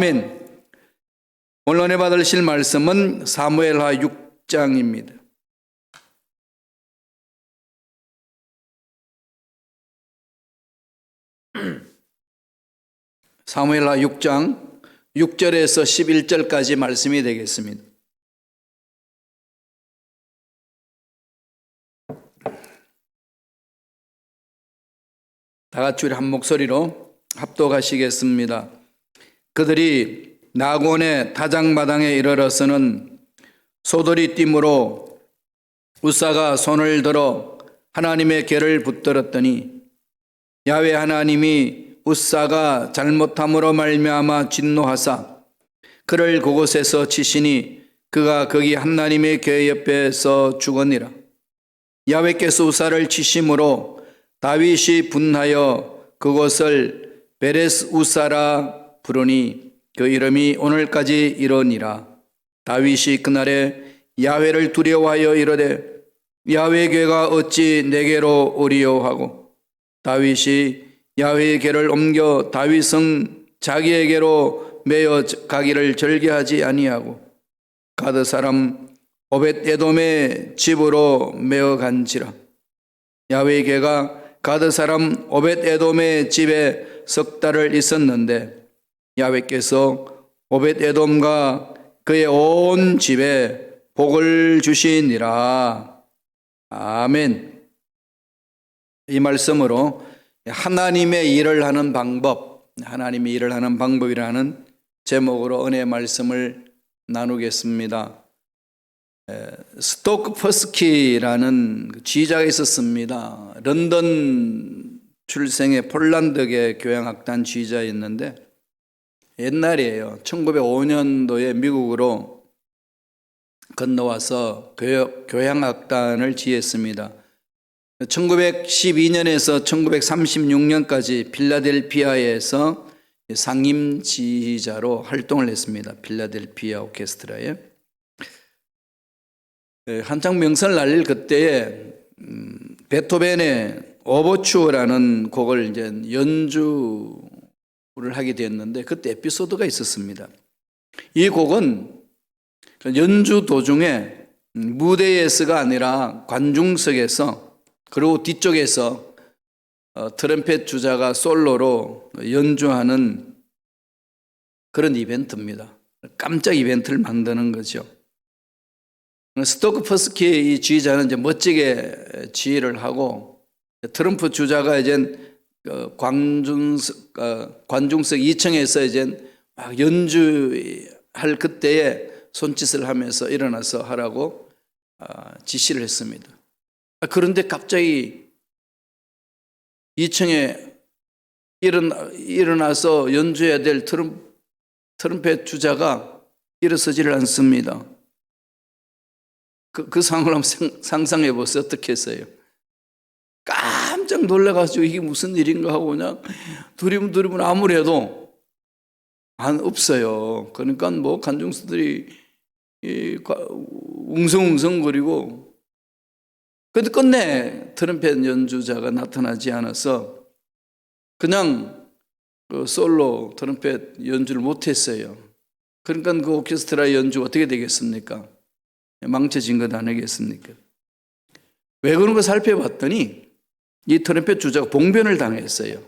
아멘. 오늘 은혜 받으실 말씀은 사무엘하 6장입니다. 사무엘하 6장 6절에서 11절까지 말씀이 되겠습니다. 다 같이 우리 한 목소리로 합독하시겠습니다. 그들이 나곤의 타작마당에 이르러서는 소들이 띠므로 우사가 손을 들어 하나님의 궤를 붙들었더니 야훼 하나님이 우사가 잘못함으로 말미암아 진노하사 그를 그곳에서 치시니 그가 거기 하나님의 궤 옆에서 죽었니라. 야훼께서 우사를 치심으로 다윗이 분하여 그곳을 베레스 우사라 부르니 그 이름이 오늘까지 이르니라. 다윗이 그날에 야훼를 두려워하여 이르되 야훼의 궤가 어찌 내게로 오리요 하고 다윗이 야훼의 궤를 옮겨 다윗은 자기에게로 메어 가기를 절개하지 아니하고 가드 사람 오벳에돔의 집으로 메어 간지라. 야훼의 궤가 가드 사람 오벳에돔의 집에 석 달을 있었는데 야훼께서 오벳에돔과 그의 온 집에 복을 주시니라. 아멘. 이 말씀으로 하나님의 일을 하는 방법, 하나님의 일을 하는 방법이라는 제목으로 은혜의 말씀을 나누겠습니다. 스토크퍼스키라는 지휘자가 있었습니다. 런던 출생의 폴란드계 교향악단 지휘자였는데 옛날이에요. 1905년도에 미국으로 건너와서 교향악단을 지휘했습니다. 1912년에서 1936년까지 필라델피아에서 상임 지휘자로 활동을 했습니다. 필라델피아 오케스트라에. 한창 명성을 날릴 그때에 베토벤의 오버추어라는 곡을 이제 연주를 하게 되었는데 그때 에피소드가 있었습니다. 이 곡은 연주 도중에 무대에서가 아니라 관중석에서 그리고 뒤쪽에서 트럼펫 주자가 솔로로 연주하는 그런 이벤트입니다. 깜짝 이벤트를 만드는 거죠. 스토크퍼스키의 이 지휘자는 이제 멋지게 지휘를 하고 트럼프 주자가 이제 관중석 2층에서 이제 막 연주할 그때에 손짓을 하면서 일어나서 하라고 지시를 했습니다. 그런데 갑자기 2층에 일어나서 연주해야 될 트럼펫 주자가 일어서지를 않습니다. 그 상황을 한번 상상해 보세요. 어떻게 했어요? 깜짝 놀라가지고 이게 무슨 일인가 하고 그냥 두리번 아무래도 없어요. 그러니까 뭐 관중들이 웅성웅성거리고 근데 끝내 트럼펫 연주자가 나타나지 않아서 그냥 솔로 트럼펫 연주를 못했어요. 그러니까 그 오케스트라 연주가 어떻게 되겠습니까? 망쳐진 것 아니겠습니까? 왜 그런 거 살펴봤더니 이 트럼펫 주자가 봉변을 당했어요.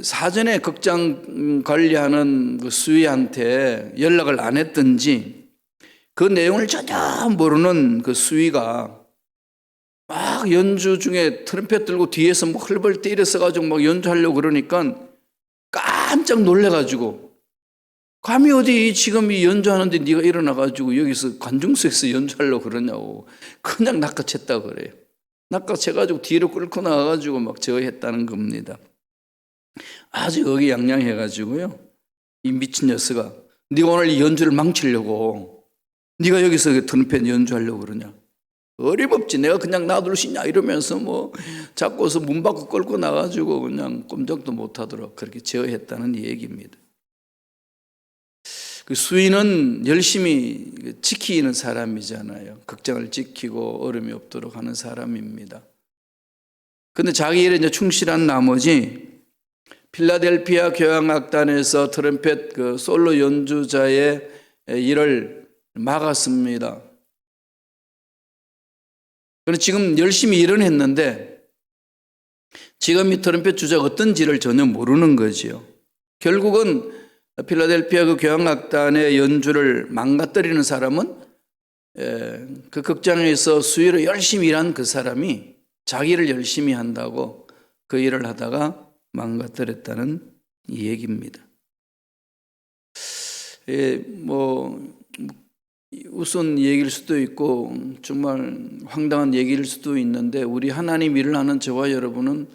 사전에 극장 관리하는 그 수위한테 연락을 안 했든지 그 내용을 전혀 모르는 그 수위가 막 연주 중에 트럼펫 들고 뒤에서 뭐 헐벌 때려서가지고 막 연주하려고 그러니까 깜짝 놀래가지고 감히 어디 지금 이 연주하는데 네가 일어나가지고 여기서 관중석에서 연주하려고 그러냐고 그냥 낚아챘다 그래요. 낚아채가지고 뒤로 끌고 나가가지고 막 제어했다는 겁니다. 아주 의기양양해가지고요. 이 미친 녀석아, 네가 오늘 이 연주를 망치려고 네가 여기서 트럼펫 연주하려고 그러냐? 어림없지. 내가 그냥 놔둘 수 있냐? 이러면서 뭐 잡고서 문 밖으로 끌고 나가지고 그냥 꼼짝도 못하도록 그렇게 제어했다는 얘기입니다. 그 수인은 열심히 지키는 사람이잖아요. 극장을 지키고 얼음이 없도록 하는 사람입니다. 근데 자기 일에 이제 충실한 나머지 필라델피아 교향악단에서 트럼펫 그 솔로 연주자의 일을 막았습니다. 그래서 지금 열심히 일은 했는데 지금 이 트럼펫 주자가 어떤지를 전혀 모르는 거지요. 결국은 필라델피아 그 교향악단의 연주를 망가뜨리는 사람은 그 극장에서 수위로 열심히 일한 그 사람이 자기를 열심히 한다고 그 일을 하다가 망가뜨렸다는 이 얘기입니다. 우선 얘기일 수도 있고 정말 황당한 얘기일 수도 있는데 우리 하나님 일을 하는 저와 여러분은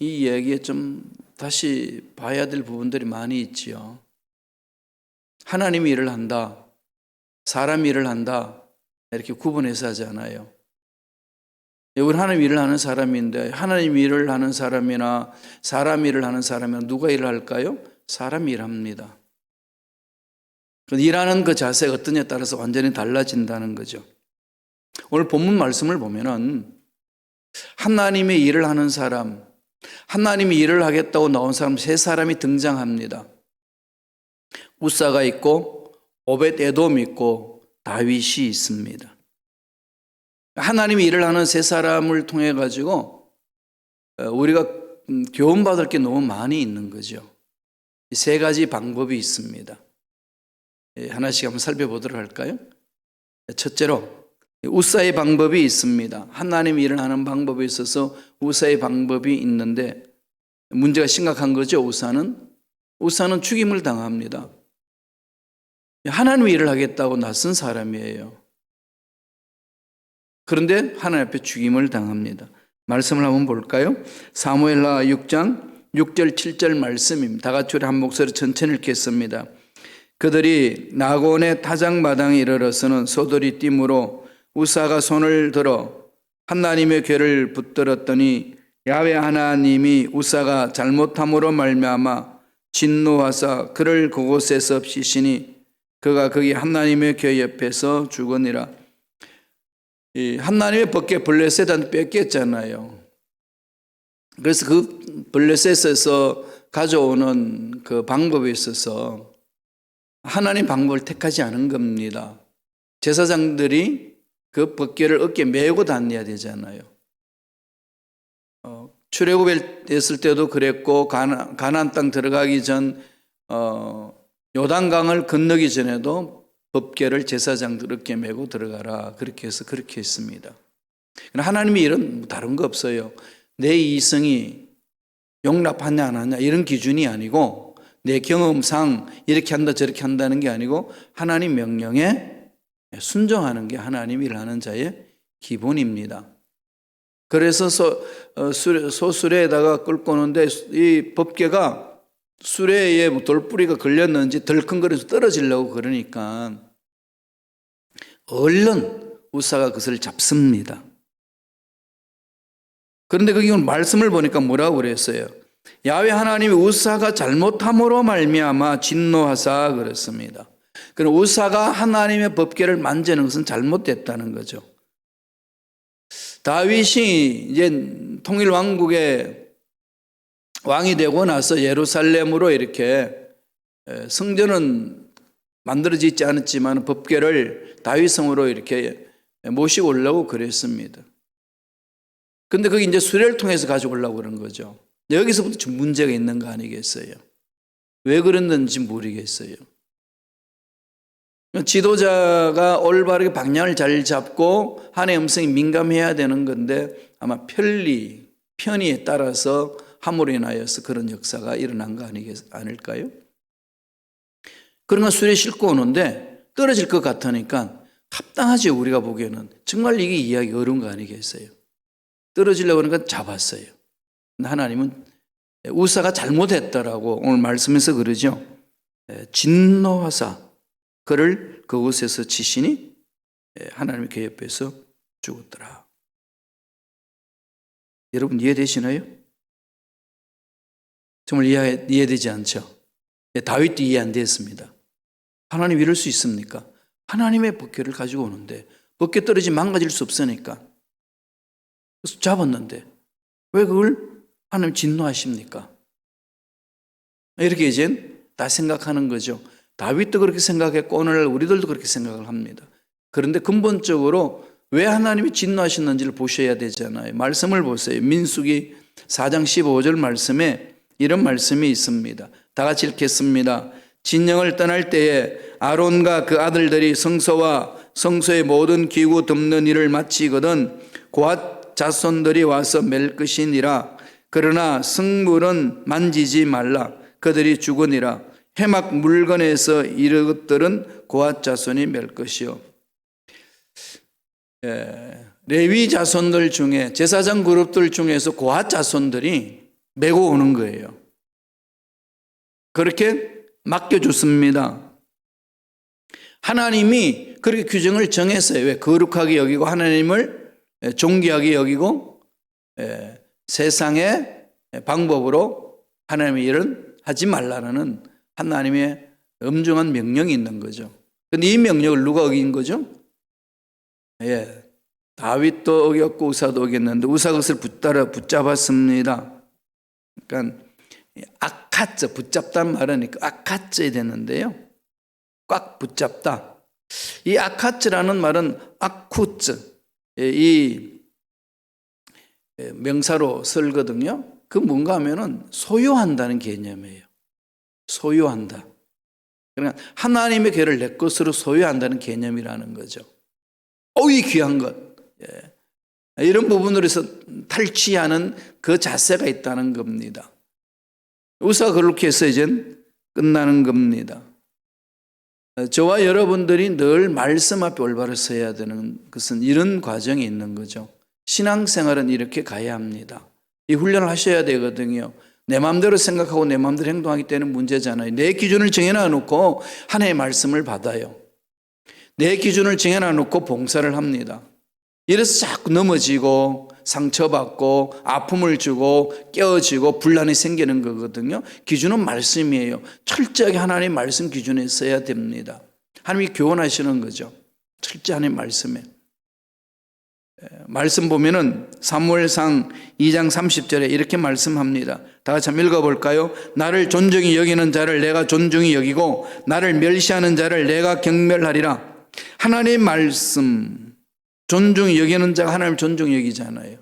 이 얘기에 좀 다시 봐야 될 부분들이 많이 있지요. 하나님이 일을 한다, 사람 일을 한다 이렇게 구분해서 하지 않아요. 우리 하나님 일을 하는 사람인데 하나님 일을 하는 사람이나 사람 일을 하는 사람이나 누가 일을 할까요? 사람이 일합니다. 일하는 그 자세가 어떠냐에 따라서 완전히 달라진다는 거죠. 오늘 본문 말씀을 보면은 하나님의 일을 하는 사람, 하나님이 일을 하겠다고 나온 사람 세 사람이 등장합니다. 우사가 있고 오벳 에돔이 있고 다윗이 있습니다. 하나님이 일을 하는 세 사람을 통해 가지고 우리가 교훈받을 게 너무 많이 있는 거죠. 세 가지 방법이 있습니다. 하나씩 한번 살펴보도록 할까요? 첫째로 우사의 방법이 있습니다. 하나님이 일을 하는 방법에 있어서 우사의 방법이 있는데 문제가 심각한 거죠. 우사는 죽임을 당합니다. 하나님이 일을 하겠다고 나선 사람이에요. 그런데 하나님 앞에 죽임을 당합니다. 말씀을 한번 볼까요? 사무엘하 6장 6절 7절 말씀입니다. 다 같이 우리 한 목소리 천천히 읽겠습니다. 그들이 나곤의 타작마당에 이르러서는 소들이 띠므로 우사가 손을 들어 하나님의 궤를 붙들었더니 야훼 하나님이 우사가 잘못함으로 말미암아 진노하사 그를 그곳에서 없이시니 그가 거기 하나님의 궤 옆에서 죽으니라. 이 하나님의 법궤 블레셋한테 뺏겼잖아요. 그래서 그 블레셋에서 가져오는 그 방법에 있어서 하나님 방법을 택하지 않은 겁니다. 제사장들이 그 법궤를 어깨에 메고 다녀야 되잖아요. 출애굽했을 때도 그랬고 가나안 땅 들어가기 전 요단강을 건너기 전에도 법궤를 제사장들 어깨에 메고 들어가라 그렇게 해서 그렇게 했습니다. 하나님의 일은 다른 거 없어요. 내 이성이 용납하냐 안 하냐 이런 기준이 아니고 내 경험상 이렇게 한다 저렇게 한다는 게 아니고 하나님 명령에 순종하는 게 하나님이 일하는 자의 기본입니다. 그래서 소수레에다가 끌고 오는데 이 법궤가 수레에 돌뿌리가 걸렸는지 덜컹거려서 떨어지려고 그러니까 얼른 우사가 그것을 잡습니다. 그런데 거기 말씀을 보니까 뭐라고 그랬어요? 야훼 하나님이 우사가 잘못함으로 말미암아 진노하사 그랬습니다. 그럼 우사가 하나님의 법궤를 만지는 것은 잘못됐다는 거죠. 다윗이 이제 통일 왕국의 왕이 되고 나서 예루살렘으로 이렇게 성전은 만들어지지 않았지만 법궤를 다윗성으로 이렇게 모시고 오려고 그랬습니다. 근데 거기 이제 수레를 통해서 가져오려고 그런 거죠. 여기서부터 좀 문제가 있는 거 아니겠어요? 왜 그랬는지 모르겠어요. 지도자가 올바르게 방향을 잘 잡고 하나님의 음성이 민감해야 되는 건데 아마 편의에 따라서 함으로 인하여서 그런 역사가 일어난 거 아닐까요? 그러면 수레 싣고 오는데 떨어질 것 같으니까 합당하지 우리가 보기에는 정말 이게 이해하기 어려운 거 아니겠어요? 떨어지려고 하니까 잡았어요. 하나님은 우사가 잘못했다라고 오늘 말씀에서 그러죠. 진노하사 그를 그곳에서 치시니 하나님의 궤 옆에서 죽었더라. 여러분 이해되시나요? 정말 이해되지 않죠? 다윗도 이해 안 됐습니다. 하나님 이럴 수 있습니까? 하나님의 법궤를 가지고 오는데 법궤 떨어지면 망가질 수 없으니까 그래서 잡았는데 왜 그걸 하나님 진노하십니까? 이렇게 이제 다 생각하는 거죠. 다윗도 그렇게 생각했고 오늘날 우리들도 그렇게 생각을 합니다. 그런데 근본적으로 왜 하나님이 진노하셨는지를 보셔야 되잖아요. 말씀을 보세요. 민수기 4장 15절 말씀에 이런 말씀이 있습니다. 다 같이 읽겠습니다. 진영을 떠날 때에 아론과 그 아들들이 성소와 성소의 모든 기구 덮는 일을 마치거든 고앗 자손들이 와서 맬 것이니라. 그러나 성물은 만지지 말라. 그들이 죽으니라. 해막 물건에서 이런 것들은 고앗 자손이 맬 것이요. 레위 자손들 중에 제사장 그룹들 중에서 고앗 자손들이 메고 오는 거예요. 그렇게 맡겨줬습니다. 하나님이 그렇게 규정을 정했어요. 왜? 거룩하게 여기고 하나님을 존귀하게 여기고 세상의 방법으로 하나님의 일은 하지 말라는 하나님의 엄중한 명령이 있는 거죠. 그런데 이 명령을 누가 어긴 거죠? 다윗도 어겼고 우사도 어겼는데 우사가 그것을 붙잡았습니다. 그러니까 아카츠, 붙잡단 말은 아카츠에 됐는데요. 꽉 붙잡다. 이 아카츠라는 말은 아쿠츠, 이 명사로 쓰거든요. 그 뭔가 하면은 소유한다는 개념이에요. 소유한다. 그러니까 하나님의 괴를 내 것으로 소유한다는 개념이라는 거죠. 이 귀한 것. 이런 부분으로서 탈취하는 그 자세가 있다는 겁니다. 우사가 그렇게 해서 이제 끝나는 겁니다. 저와 여러분들이 늘 말씀 앞에 올바로 서야 되는 것은 이런 과정이 있는 거죠. 신앙생활은 이렇게 가야 합니다. 이 훈련을 하셔야 되거든요. 내 마음대로 생각하고 내 마음대로 행동하기 때문에 문제잖아요. 내 기준을 정해놔 놓고 하나님의 말씀을 받아요. 내 기준을 정해놔 놓고 봉사를 합니다. 이래서 자꾸 넘어지고 상처받고 아픔을 주고 깨어지고 분란이 생기는 거거든요. 기준은 말씀이에요. 철저하게 하나님의 말씀 기준에 써야 됩니다. 하나님이 교훈하시는 거죠. 철저히 하나님의 말씀에. 말씀 보면은 사무엘상 2장 30절에 이렇게 말씀합니다. 다 같이 한번 읽어볼까요? 나를 존중히 여기는 자를 내가 존중히 여기고 나를 멸시하는 자를 내가 경멸하리라. 하나님의 말씀 존중히 여기는 자가 하나님을 존중히 여기잖아요.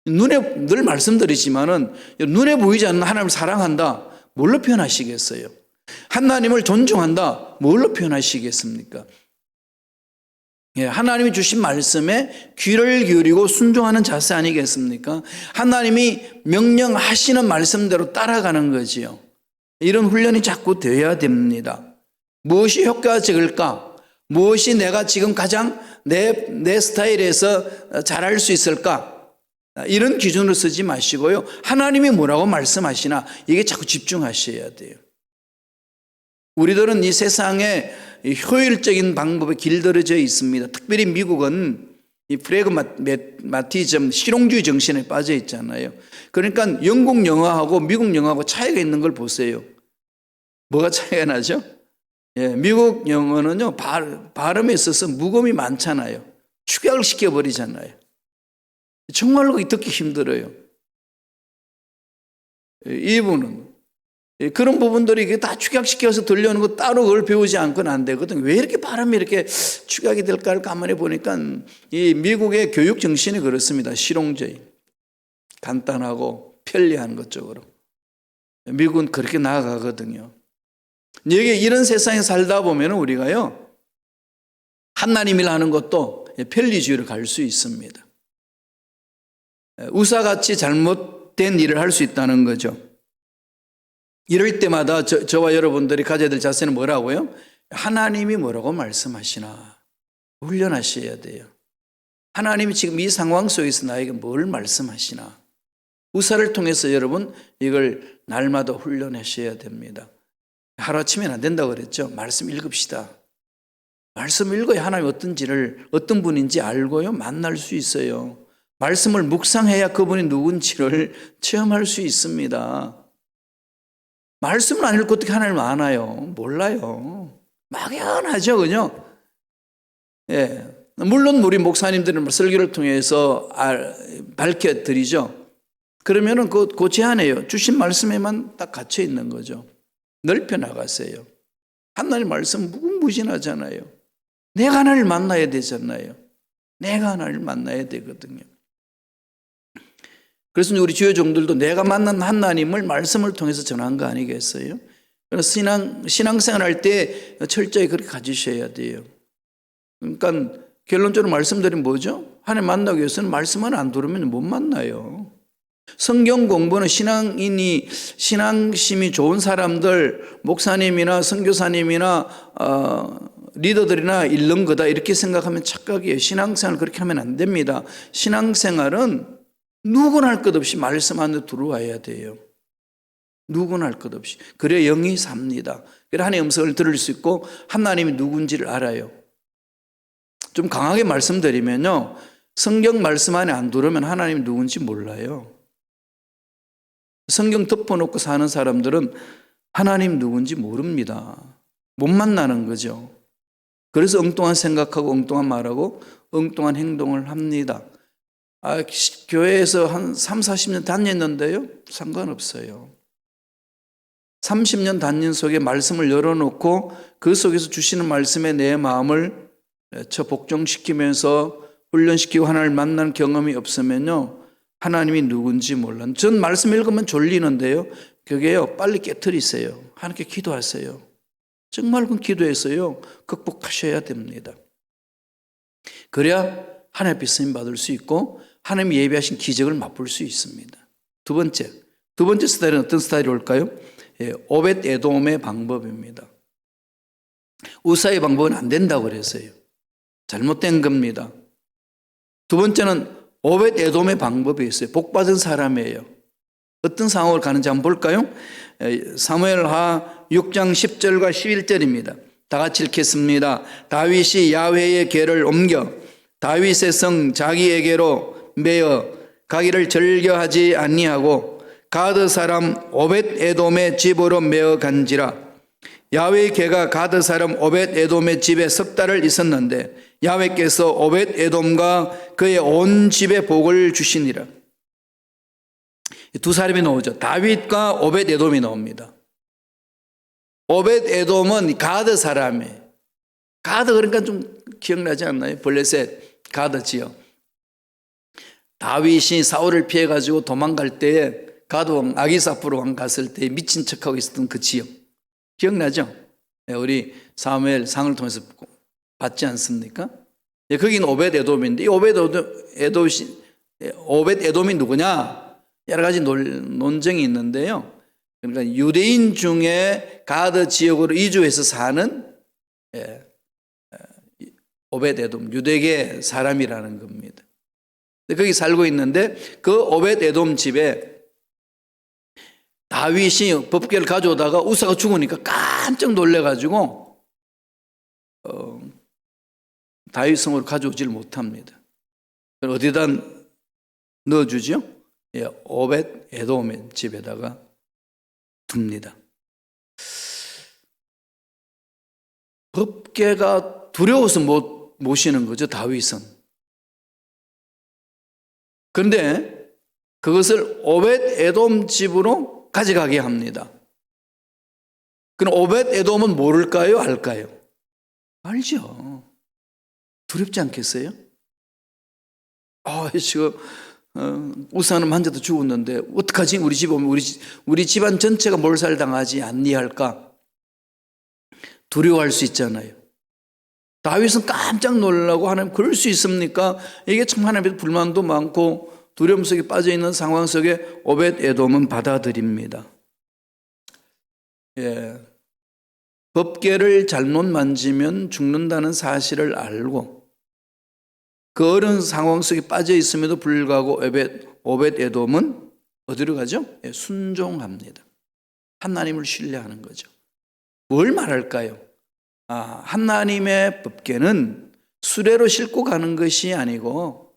눈에 늘 말씀드리지만은 눈에 보이지 않는 하나님을 사랑한다. 뭘로 표현하시겠어요? 하나님을 존중한다. 뭘로 표현하시겠습니까? 하나님이 주신 말씀에 귀를 기울이고 순종하는 자세 아니겠습니까? 하나님이 명령하시는 말씀대로 따라가는 거지요. 이런 훈련이 자꾸 되어야 됩니다. 무엇이 효과적일까? 무엇이 내가 지금 가장 내 스타일에서 잘할 수 있을까? 이런 기준으로 쓰지 마시고요. 하나님이 뭐라고 말씀하시나 이게 자꾸 집중하셔야 돼요. 우리들은 이 세상에 효율적인 방법에 길들여져 있습니다. 특별히 미국은 이 프래그마티즘, 실용주의 정신에 빠져 있잖아요. 그러니까 영국 영화하고 미국 영화하고 차이가 있는 걸 보세요. 뭐가 차이가 나죠? 미국 영어는요, 발음에 있어서 무음이 많잖아요. 축약을 시켜버리잖아요. 정말로 듣기 힘들어요. 이분은 그런 부분들이 다 축약시켜서 들려오는 거 따로 그걸 배우지 않고는 안 되거든요. 왜 이렇게 발음이 이렇게 축약이 될까를 가만히 보니까 이 미국의 교육 정신이 그렇습니다. 실용주의. 간단하고 편리한 것 쪽으로. 미국은 그렇게 나아가거든요. 여기 이런 세상에 살다 보면 우리가요, 하나님이라 하는 것도 편리주의로 갈 수 있습니다. 우사같이 잘못된 일을 할 수 있다는 거죠. 이럴 때마다 저와 여러분들이 가져야 될 자세는 뭐라고요? 하나님이 뭐라고 말씀하시나 훈련하셔야 돼요. 하나님이 지금 이 상황 속에서 나에게 뭘 말씀하시나. 우사를 통해서 여러분 이걸 날마다 훈련하셔야 됩니다. 하루아침에는 안 된다고 그랬죠. 말씀 읽읍시다. 말씀 읽어야 하나님 어떤 분인지 알고요 만날 수 있어요. 말씀을 묵상해야 그분이 누군지를 체험할 수 있습니다. 말씀을 안 읽고 어떻게 하나님을 아나요? 몰라요. 막연하죠, 그죠? 물론 우리 목사님들은 설교를 통해서 밝혀드리죠. 그러면은 그 제한이에요. 주신 말씀에만 딱 갇혀 있는 거죠. 넓혀 나가세요. 하나님 말씀 무궁무진하잖아요. 내가 하나님을 만나야 되잖아요. 내가 하나님을 만나야 되거든요. 그래서 우리 주요 종들도 내가 만난 하나님을 말씀을 통해서 전한 거 아니겠어요? 그래서 신앙생활 할 때 철저히 그렇게 가지셔야 돼요. 그러니까 결론적으로 말씀드리면 뭐죠? 하나님 만나기 위해서는 말씀만 안 들으면 못 만나요. 성경 공부는 신앙심이 좋은 사람들, 목사님이나 선교사님이나 리더들이나 읽는 거다 이렇게 생각하면 착각이에요. 신앙생활 그렇게 하면 안 됩니다. 신앙생활은 누구나 할 것 없이 말씀 안에 들어와야 돼요. 누구나 할 것 없이. 그래야 영이 삽니다. 그래야 하나님의 음성을 들을 수 있고 하나님이 누군지를 알아요. 좀 강하게 말씀드리면요, 성경 말씀 안에 안 들으면 하나님이 누군지 몰라요. 성경 덮어놓고 사는 사람들은 하나님 누군지 모릅니다. 못 만나는 거죠. 그래서 엉뚱한 생각하고 엉뚱한 말하고 엉뚱한 행동을 합니다. 교회에서 한 3, 40년 다녔는데요? 상관없어요. 30년 다닌 속에 말씀을 열어놓고 그 속에서 주시는 말씀에 내 마음을 복종시키면서 훈련시키고 하나님을 만난 경험이 없으면요, 하나님이 누군지 몰라. 전 말씀 읽으면 졸리는데요, 그게요, 빨리 깨트리세요. 하나님께 기도하세요. 정말 그 기도해서요, 극복하셔야 됩니다. 그래야 하나님 앞에 쓰임 받을 수 있고 하나님이 예비하신 기적을 맛볼 수 있습니다. 두 번째 스타일은 어떤 스타일이 올까요? 오벳 에돔의 방법입니다. 우사의 방법은 안 된다고 그랬어요. 잘못된 겁니다. 두 번째는 오벳 에돔의 방법이 있어요. 복받은 사람이에요. 어떤 상황을 가는지 한번 볼까요? 사무엘하 6장 10절과 11절입니다. 다 같이 읽겠습니다. 다윗이 야훼의 궤를 옮겨 다윗의 성 자기에게로 메어 가기를 즐겨하지 아니하고 가드 사람 오벳 에돔의 집으로 메어 간지라. 야훼의 궤가 가드 사람 오벳 에돔의 집에 석 달을 있었는데 야훼께서 오벳 에돔과 그의 온 집에 복을 주시니라. 두 사람이 나오죠. 다윗과 오벳 에돔이 나옵니다. 오벳 에돔은 가드 사람이에요. 가드 그러니까 좀 기억나지 않나요? 블레셋 가드 지역. 다윗이 사울을 피해가지고 도망갈 때에 가드 왕 아기사프로 왕 갔을 때 미친 척하고 있었던 그 지역 기억나죠? 우리 사무엘 상을 통해서 봤지 않습니까? 거기는 오벳 에돔인데 이 오벳 에돔이 누구냐? 여러 가지 논쟁이 있는데요. 그러니까 유대인 중에 가드 지역으로 이주해서 사는 오벳 에돔, 유대계 사람이라는 겁니다. 거기 살고 있는데 그 오벳 에돔 집에 다윗이 법궤를 가져오다가 우사가 죽으니까 깜짝 놀래가지고 다윗 성으로 가져오질 못합니다. 어디다 넣어주죠? 오벳 에돔의 집에다가 둡니다. 법궤가 두려워서 못 모시는 거죠, 다윗은. 그런데 그것을 오벳 에돔 집으로 가져가게 합니다. 그럼 오벳 에돔은 모를까요? 알까요? 알죠. 두렵지 않겠어요? 지금 우사는 만져도 죽었는데 어떡하지? 우리 집 오면 우리 집안 전체가 몰살당하지 않니할까? 두려워할 수 있잖아요. 다윗은 깜짝 놀라고 하나님 그럴 수 있습니까? 이게 참 하나님의 불만도 많고 두려움 속에 빠져있는 상황 속에 오벳 에돔은 받아들입니다. 법궤를 잘못 만지면 죽는다는 사실을 알고 그 어려운 상황 속에 빠져 있음에도 불구하고 오벳 에돔은 어디로 가죠? 순종합니다. 하나님을 신뢰하는 거죠. 뭘 말할까요? 하나님의 법궤는 수레로 싣고 가는 것이 아니고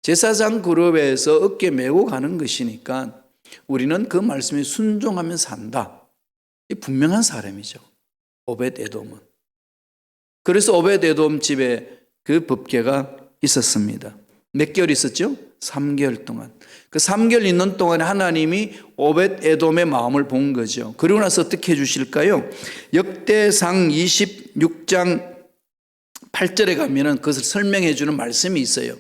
제사장 그룹에서 어깨 메고 가는 것이니까 우리는 그 말씀에 순종하면 산다. 이 분명한 사람이죠. 오벳 에돔은. 그래서 오벳 에돔 집에 그 법궤가 있었습니다. 몇 개월 있었죠? 3개월 동안. 그 3개월 있는 동안에 하나님이 오벳 에돔의 마음을 본 거죠. 그리고 나서 어떻게 해주실까요? 역대상 26장 8절에 가면은 그것을 설명해 주는 말씀이 있어요.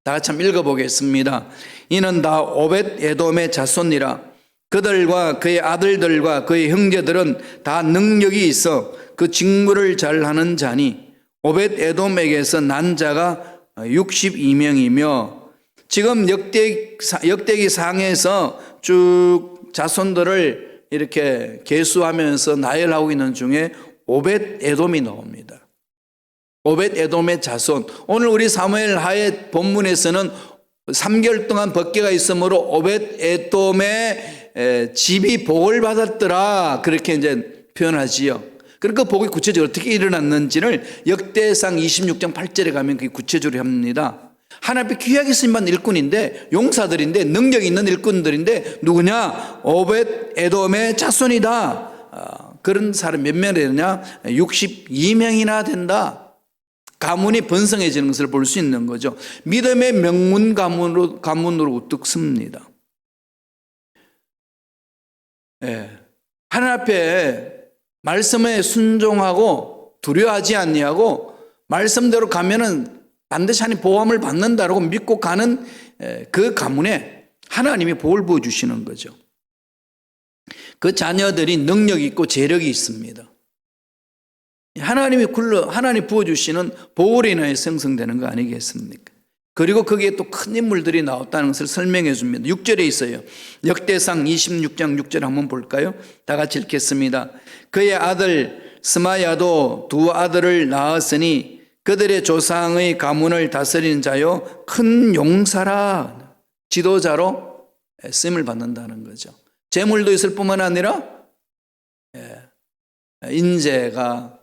다 같이 한번 읽어보겠습니다. 이는 다 오벳 에돔의 자손이라. 그들과 그의 아들들과 그의 형제들은 다 능력이 있어 그 직무를 잘하는 자니 오벳 에돔에게서 난 자가 62명이며 지금 역대기 상에서 쭉 자손들을 이렇게 계수하면서 나열하고 있는 중에 오벳 에돔이 나옵니다. 오벳 에돔의 자손. 오늘 우리 사무엘 하의 본문에서는 3개월 동안 벗개가 있으므로 오벳 에돔의 집이 복을 받았더라. 그렇게 이제 표현하지요. 그러니까 그 복이 구체적으로 어떻게 일어났는지를 역대상 26장 8절에 가면 그게 구체적으로 합니다. 하나님 앞에 귀하게 쓰임받는 일꾼인데, 용사들인데, 능력 있는 일꾼들인데 누구냐? 오벳 에돔의 자손이다. 그런 사람 몇 명이 되느냐? 62명이나 된다. 가문이 번성해지는 것을 볼 수 있는 거죠. 믿음의 명문 가문으로 우뚝 섭니다. 하나님 앞에 말씀에 순종하고 두려워하지 아니하고 말씀대로 가면은 반드시 하나님 보호함을 받는다라고 믿고 가는 그 가문에 하나님이 복을 부어주시는 거죠. 그 자녀들이 능력이 있고 재력이 있습니다. 하나님이 부어주시는 복으로 인하여 생성되는 거 아니겠습니까? 그리고 거기에 또 큰 인물들이 나왔다는 것을 설명해 줍니다. 6절에 있어요. 역대상 26장 6절 한번 볼까요? 다 같이 읽겠습니다. 그의 아들 스마야도 두 아들을 낳았으니 그들의 조상의 가문을 다스리는 자요 큰 용사라. 지도자로 쓰임을 받는다는 거죠. 재물도 있을 뿐만 아니라 인재가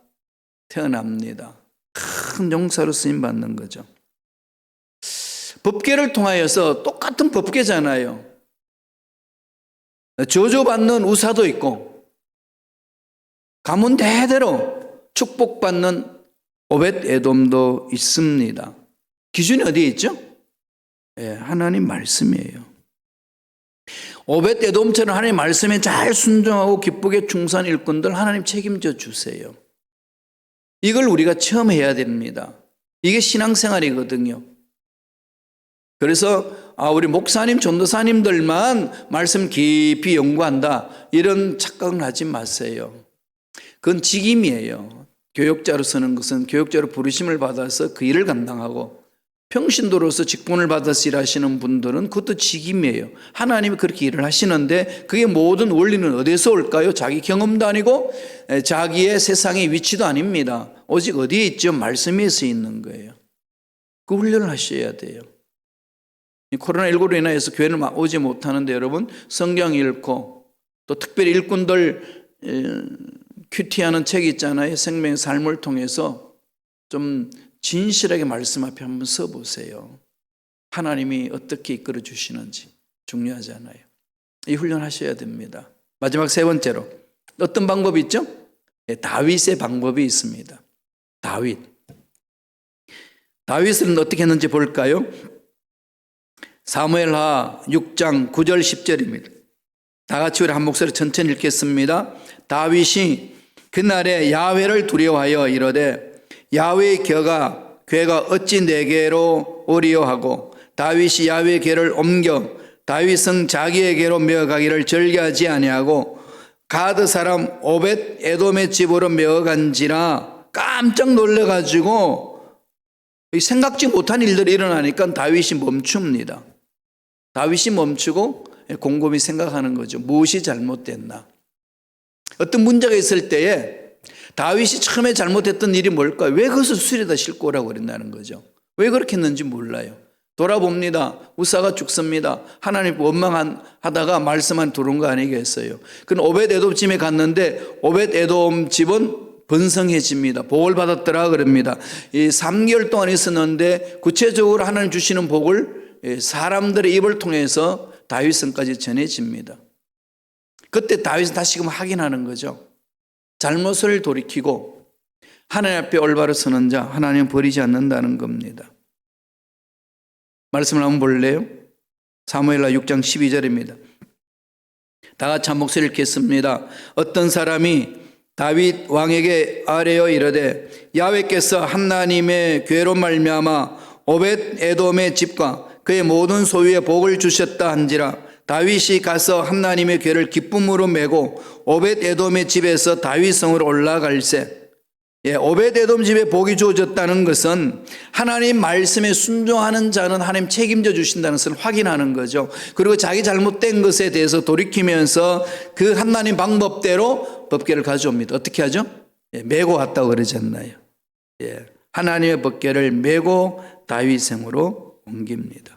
태어납니다. 큰 용사로 쓰임 받는 거죠. 법궤를 통하여서 똑같은 법궤잖아요. 저주받는 우사도 있고 가문 대대로 축복받는 오벳 에돔도 있습니다. 기준이 어디에 있죠? 하나님 말씀이에요. 오벳 에돔처럼 하나님 말씀에 잘 순종하고 기쁘게 충성한 일꾼들 하나님 책임져 주세요. 이걸 우리가 처음 해야 됩니다. 이게 신앙생활이거든요. 그래서 우리 목사님, 전도사님들만 말씀 깊이 연구한다 이런 착각은 하지 마세요. 그건 직임이에요. 교역자로 서는 것은 교역자로 부르심을 받아서 그 일을 감당하고 평신도로서 직분을 받아서 일하시는 분들은 그것도 직임이에요. 하나님이 그렇게 일을 하시는데 그게 모든 원리는 어디서 올까요? 자기 경험도 아니고 자기의 세상의 위치도 아닙니다. 오직 어디에 있죠? 말씀에서 있는 거예요. 그 훈련을 하셔야 돼요. 코로나19로 인해서 교회를 오지 못하는데 여러분 성경 읽고 또 특별히 일꾼들 큐티하는 책이 있잖아요. 생명의 삶을 통해서 좀 진실하게 말씀 앞에 한번 서보세요. 하나님이 어떻게 이끌어 주시는지 중요하잖아요. 이 훈련 하셔야 됩니다. 마지막 세 번째로 어떤 방법이 있죠? 다윗의 방법이 있습니다. 다윗은 어떻게 했는지 볼까요? 사무엘하 6장 9절 10절입니다. 다 같이 우리 한 목소리 천천히 읽겠습니다. 다윗이 그날에 야훼를 두려워하여 이르되 야훼의 궤가 어찌 내게로 오리요 하고 다윗이 야훼의 궤를 옮겨 다윗은 자기의 궤로 메어가기를 절개하지 아니하고 가드 사람 오벳 에돔의 집으로 메어간지라. 깜짝 놀래가지고 생각지 못한 일들이 일어나니까 다윗이 멈춥니다. 다윗이 멈추고 곰곰이 생각하는 거죠. 무엇이 잘못됐나? 어떤 문제가 있을 때에 다윗이 처음에 잘못했던 일이 뭘까요? 왜 그것을 수리에다 싣고 오라고 그랬다는 거죠. 왜 그렇게 했는지 몰라요. 돌아봅니다. 우사가 죽습니다. 하나님 원망하다가 말씀만 들어온 거 아니겠어요? 그는 오벳 에돔 집에 갔는데 오벳 에돔 집은 번성해집니다. 복을 받았더라 그럽니다. 이 3개월 동안 있었는데 구체적으로 하나님 주시는 복을 사람들의 입을 통해서 다윗성까지 전해집니다. 그때 다윗은 다시금 확인하는 거죠. 잘못을 돌이키고 하나님 앞에 올바로 서는 자 하나님 버리지 않는다는 겁니다. 말씀을 한번 볼래요? 사무엘하 6장 12절입니다. 다 같이 한 목소리를 읽겠습니다. 어떤 사람이 다윗 왕에게 아뢰어 이르되 야훼께서 하나님의 괴로 말미암아 오벳 에돔의 집과 그의 모든 소유에 복을 주셨다 한지라 다윗이 가서 하나님의 괴를 기쁨으로 메고 오벳 에돔의 집에서 다윗 성으로 올라갈세. 오벳 에돔 집에 복이 주어졌다는 것은 하나님 말씀에 순종하는 자는 하나님 책임져 주신다는 것을 확인하는 거죠. 그리고 자기 잘못된 것에 대해서 돌이키면서 그 하나님 방법대로 법궤를 가져옵니다. 어떻게 하죠? 메고 왔다고 그러잖아요. 하나님의 법궤를 메고 다윗 성으로 옮깁니다.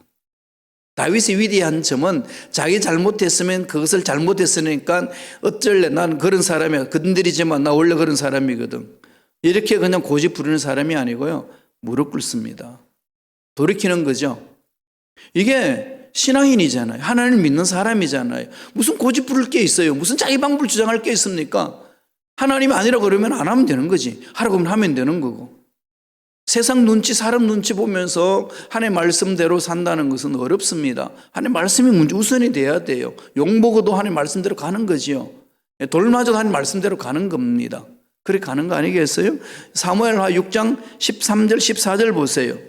다윗의 위대한 점은 자기 잘못했으면 그것을 잘못했으니까 어쩔래 난 그런 사람이야. 건드리지만 나 원래 그런 사람이거든. 이렇게 그냥 고집 부리는 사람이 아니고요. 무릎 꿇습니다. 돌이키는 거죠. 이게 신앙인이잖아요. 하나님을 믿는 사람이잖아요. 무슨 고집 부릴 게 있어요. 무슨 자기 방법을 주장할 게 있습니까? 하나님이 아니라고 그러면 안 하면 되는 거지. 하라고 하면 하면 되는 거고. 세상 눈치, 사람 눈치 보면서 하나님의 말씀대로 산다는 것은 어렵습니다. 하나님의 말씀이 먼저 우선이 돼야 돼요. 용보고도 하나님의 말씀대로 가는 거지요. 돌마저도 하나님의 말씀대로 가는 겁니다. 그렇게 가는 거 아니겠어요? 사무엘하 6장 13절 14절 보세요.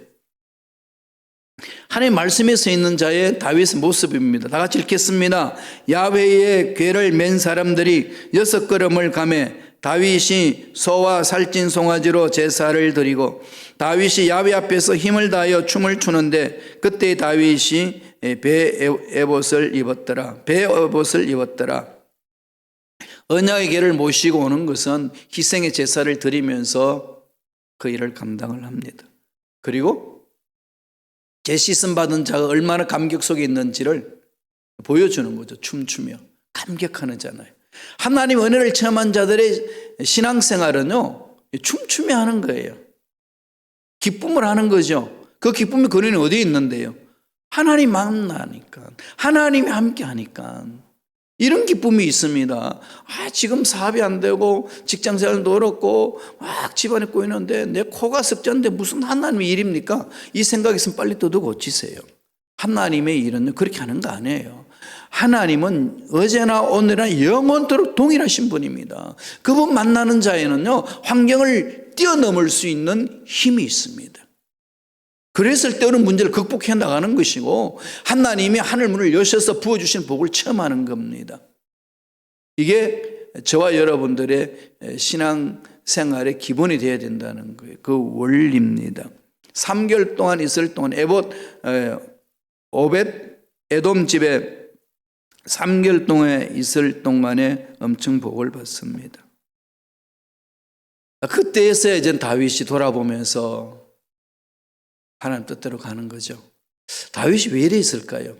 하나님의 말씀에 서 있는 자의 다윗의 모습입니다. 다 같이 읽겠습니다. 야훼의 궤를 맨 사람들이 6걸음을 가매 다윗이 소와 살찐 송아지로 제사를 드리고 다윗이 야훼 앞에서 힘을 다하여 춤을 추는데 그때 다윗이 베옷을 입었더라. 언약의 궤를 모시고 오는 것은 희생의 제사를 드리면서 그 일을 감당을 합니다. 그리고 제시씀 받은 자가 얼마나 감격 속에 있는지를 보여주는 거죠. 춤추며 감격하는 자잖아요. 하나님 은혜를 체험한 자들의 신앙생활은요, 춤추며 하는 거예요. 기쁨을 하는 거죠. 그 기쁨의 근원이 어디에 있는데요? 하나님 만나니까, 하나님이 함께 하니까 이런 기쁨이 있습니다. 지금 사업이 안 되고 직장생활도 어렵고 막 집안에 꼬이는데 내 코가 썩졌는데 무슨 하나님의 일입니까? 이 생각이 있으면 빨리 뜯어 고치세요. 하나님의 일은 그렇게 하는 거 아니에요. 하나님은 어제나 오늘이나 영원토록 동일하신 분입니다. 그분 만나는 자에는요, 환경을 뛰어넘을 수 있는 힘이 있습니다. 그랬을 때 어느 문제를 극복해 나가는 것이고 하나님이 하늘문을 여셔서 부어주신 복을 체험하는 겁니다. 이게 저와 여러분들의 신앙생활의 기본이 되어야 된다는 거예요. 그 원리입니다. 3개월 동안 있을 동안 오벳 에돔 집에 3개월 동안 있을 동안에 엄청 복을 받습니다. 그때에서야 이제 다윗이 돌아보면서 하나님 뜻대로 가는 거죠. 다윗이 왜 이래 있을까요?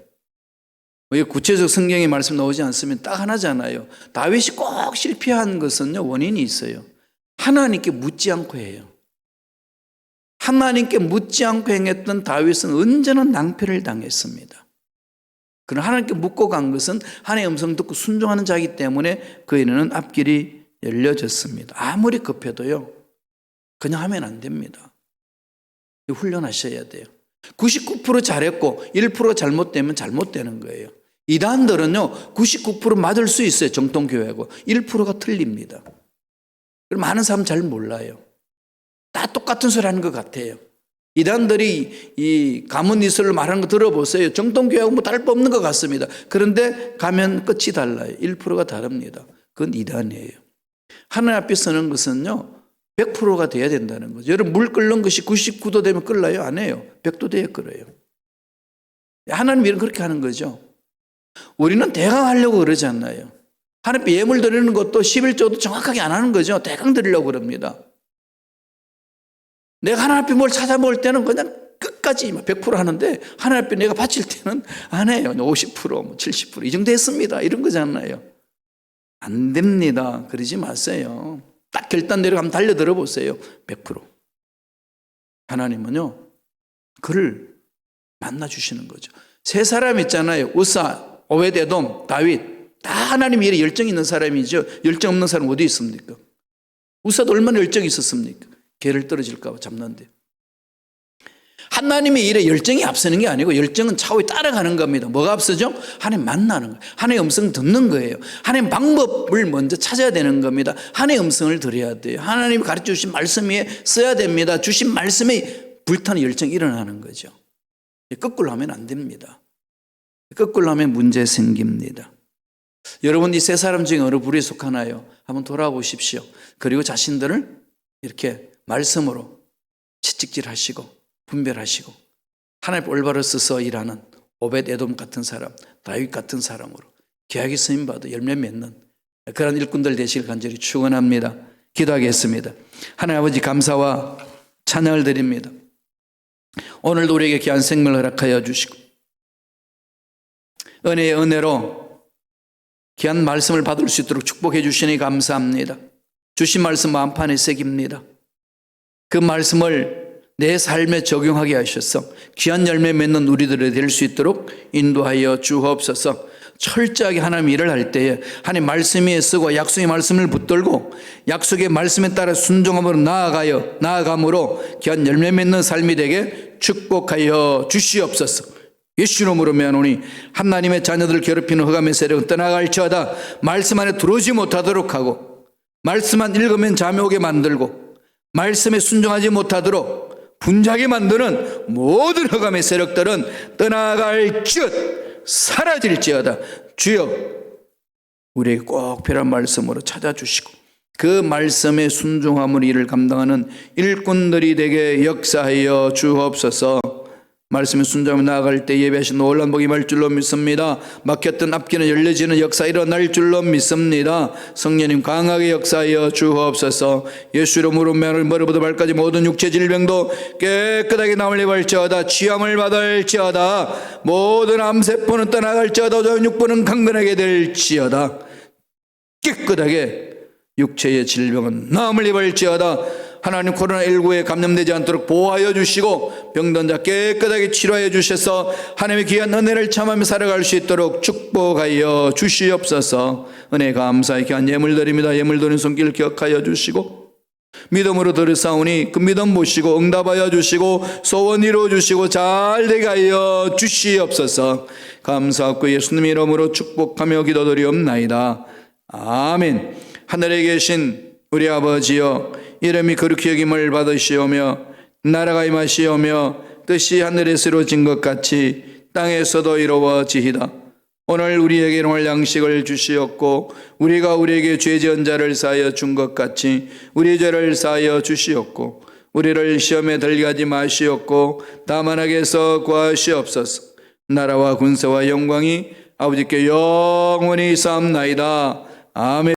구체적 성경의 말씀 나오지 않으면 딱 하나잖아요. 다윗이 꼭 실패한 것은요, 원인이 있어요. 하나님께 묻지 않고 해요. 하나님께 묻지 않고 행했던 다윗은 언제나 낭패를 당했습니다. 그러나 하나님께 묻고 간 것은 하나님의 음성 듣고 순종하는 자이기 때문에 그에는 앞길이 열려졌습니다. 아무리 급해도요, 그냥 하면 안 됩니다. 훈련하셔야 돼요. 99% 잘했고 1% 잘못되면 잘못되는 거예요. 이단들은요 99% 맞을 수 있어요. 정통교회고 1%가 틀립니다. 많은 사람 잘 몰라요. 다 똑같은 소리 하는 것 같아요. 이단들이 이 가문 이설을 말하는 거 들어보세요. 정통교회하고 뭐 다를 바 없는 것 같습니다. 그런데 가면 끝이 달라요. 1%가 다릅니다. 그건 이단이에요. 하나님 앞에 서는 것은요 100%가 돼야 된다는 거죠. 여러분 물 끓는 것이 99도 되면 끓나요? 안 해요. 100도 돼야 끓어요. 하나님 일은 그렇게 하는 거죠. 우리는 대강 하려고 그러지 않나요? 하나님께 예물 드리는 것도 11조도 정확하게 안 하는 거죠. 대강 드리려고 그럽니다. 내가 하나님 앞에 뭘 찾아볼 때는 그냥 끝까지 100% 하는데 하나님 앞에 내가 바칠 때는 안 해요. 50%, 70% 이 정도 했습니다. 이런 거잖아요. 안 됩니다. 그러지 마세요. 딱 결단 내려 한번 달려들어 보세요. 100%. 하나님은요, 그를 만나주시는 거죠. 세 사람 있잖아요. 우사, 오벳 에돔, 다윗. 다 하나님 일에 열정 있는 사람이죠. 열정 없는 사람 어디 있습니까? 우사도 얼마나 열정이 있었습니까? 개를 떨어질까 봐 잡는데. 하나님의 일에 열정이 앞서는 게 아니고 열정은 차후에 따라가는 겁니다. 뭐가 앞서죠? 하나님 만나는 거예요. 하나님의 음성 듣는 거예요. 하나님 방법을 먼저 찾아야 되는 겁니다. 하나님의 음성을 들어야 돼요. 하나님이 가르쳐 주신 말씀 위에 써야 됩니다. 주신 말씀에 불타는 열정이 일어나는 거죠. 거꾸로 하면 안 됩니다. 거꾸로 하면 문제 생깁니다. 여러분 이 세 사람 중에 어느 부류에 속하나요? 한번 돌아보십시오. 그리고 자신들을 이렇게 말씀으로 채찍질하시고 분별하시고 하나님 올바로 써서 일하는 오벳 에돔 같은 사람, 다윗 같은 사람으로 귀하게 쓰임받아 열매 맺는 그런 일꾼들 되시길 간절히 축원합니다. 기도하겠습니다. 하나님 아버지 감사와 찬양을 드립니다. 오늘도 우리에게 귀한 생명을 허락하여 주시고 은혜의 은혜로 귀한 말씀을 받을 수 있도록 축복해 주시니 감사합니다. 주신 말씀 마음판에 새깁니다. 그 말씀을 내 삶에 적용하게 하셔서 귀한 열매 맺는 우리들이 될 수 있도록 인도하여 주옵소서. 철저하게 하나님 일을 할 때에 하나님 말씀 위에 쓰고 약속의 말씀을 붙들고 약속의 말씀에 따라 순종함으로 나아감으로 귀한 열매 맺는 삶이 되게 축복하여 주시옵소서. 예수 이름으로 명하노니 하나님의 자녀들을 괴롭히는 흑암의 세력은 떠나갈지어다. 말씀 안에 들어오지 못하도록 하고 말씀만 읽으면 잠이 오게 만들고 말씀에 순종하지 못하도록 분주하게 만드는 모든 흑암의 세력들은 떠나갈지어다. 사라질지어다. 주여 우리에게 꼭 필요한 말씀으로 찾아주시고 그 말씀에 순종함으로 일을 감당하는 일꾼들이 되게 역사하여 주옵소서. 말씀에 순종하며 나아갈 때 예배하신 놀라운 복이 임할 줄로 믿습니다. 막혔던 앞길은 열려지는 역사 일어날 줄로 믿습니다. 성령님 강하게 역사하여 주옵소서. 예수 이름으로 머리부터 발까지 모든 육체 질병도 깨끗하게 나물려 발지어다. 취함을 받을지어다. 모든 암세포는 떠나갈지어다. 육부는 강건하게 될지어다. 깨끗하게 육체의 질병은 나물려 발지어다. 하나님 코로나19에 감염되지 않도록 보호하여 주시고 병든 자 깨끗하게 치료하여 주셔서 하나님의 귀한 은혜를 참하며 살아갈 수 있도록 축복하여 주시옵소서. 은혜 감사의 귀한 예물 드립니다. 예물 드린 손길 기억하여 주시고 믿음으로 들으사오니 그 믿음 보시고 응답하여 주시고 소원 이루어 주시고 잘되게 하여 주시옵소서. 감사하고 예수님 이름으로 축복하며 기도드리옵나이다. 아멘. 하늘에 계신 우리 아버지여 이름이 거룩히 여김을 받으시오며 나라가 임하시오며 뜻이 하늘에서 이루어진 것 같이 땅에서도 이루어지이다. 오늘 우리에게 일용할 양식을 주시옵고 우리가 우리에게 죄 지은 자를 사하여 준 것 같이 우리 죄를 사하여 주시옵고 우리를 시험에 들게 하지 마시옵고 다만 악에서 구하시옵소서. 나라와 군사와 영광이 아버지께 영원히 쌓옵나이다. 아멘.